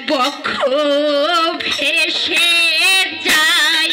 বক্ষ ভেসে যায়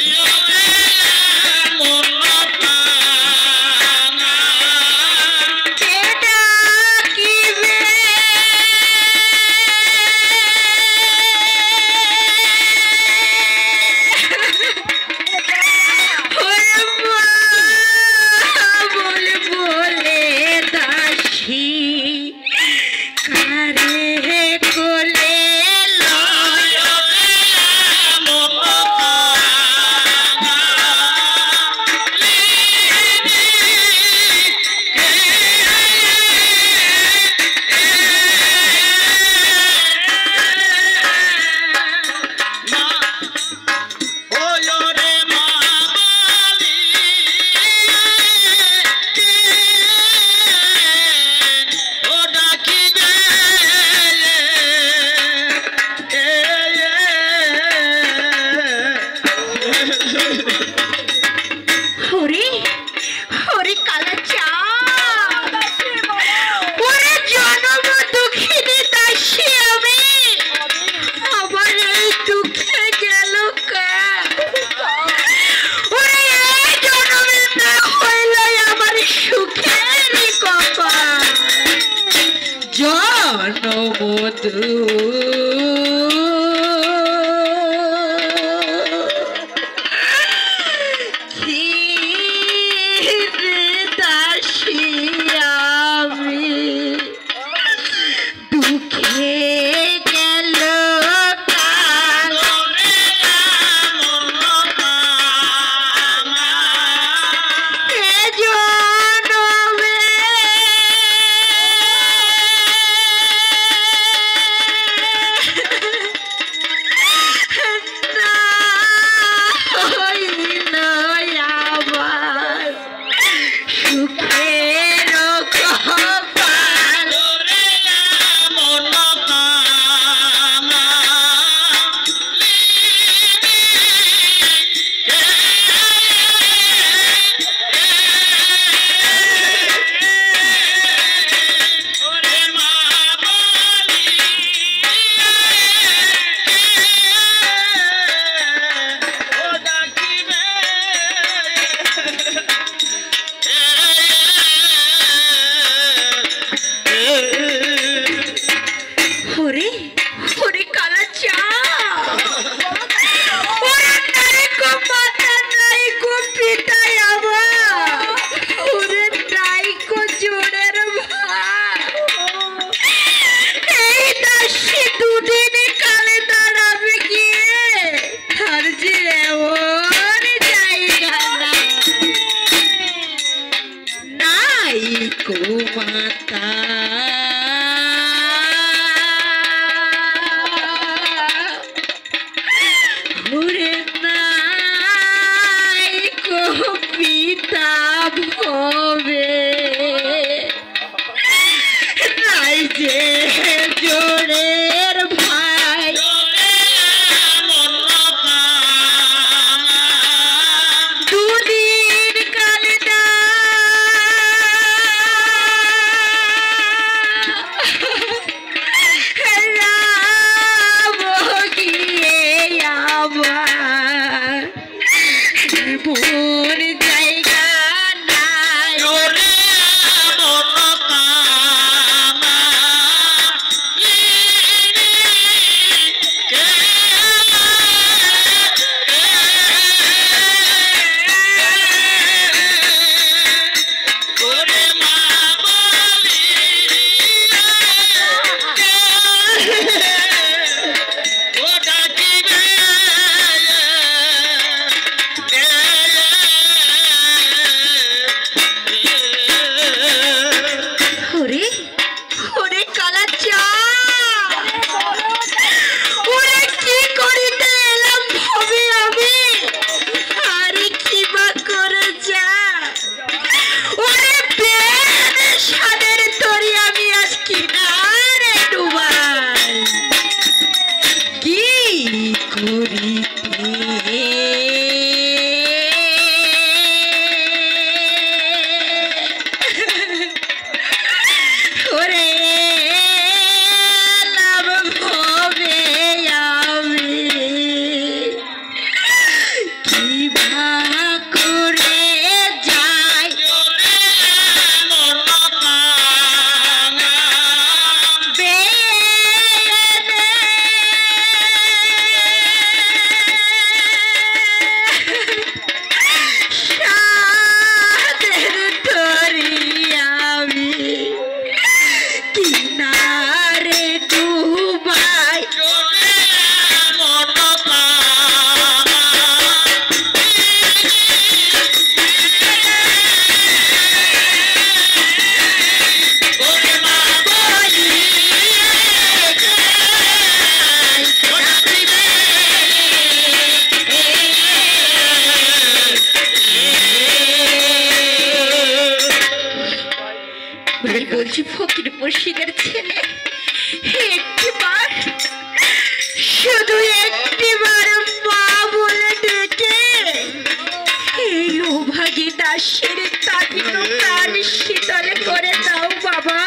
দাসের তাগিদ প্রাণ শীতল করে দাও বাবা।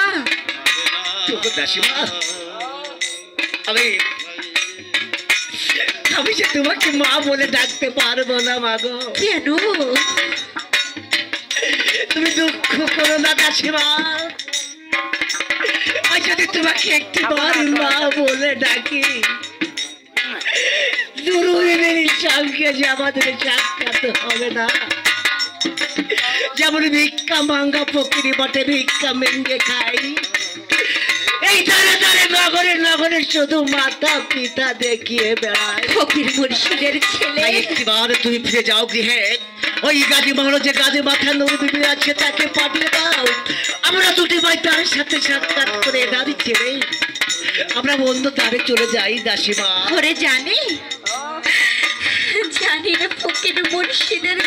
দাসীমা, আমি যে তোমাকে মা বলে ডাকতে পারবো না মাগো। কেন? তুমি দুঃখ করো না দাসীমা, আমি যদি তোমাকে একটিবার মা বলে ডাকি, দুরুদের সঙ্গে যে আমাদের সাক্ষাৎ হবে না। যেমন ভিক্ষা মাঙ্গা ফকিরি বটে ভিক্ষা মেঙ্গে খাই, এই ধারে ধারে নগরে নগরে শুধু মাতা পিতা দেখিয়ে বেড়ায়। ফকির মুর্শিদের ছেলে, একটিবার তুমি ফিরে যাও গৃহে, ওই গাজী মহারাজের গাজী মাথা নুর বিবি আছে তাকে পাঠিয়ে দাও। আমরা দুটি ভাই তার সাথে সাক্ষাৎ করে দাঁড়ি ছেড়ে আমরা বন্ধ দ্বারে চলে যাই দাসীমা। ওরে জানি, জানি না ফকির মুর্শিদের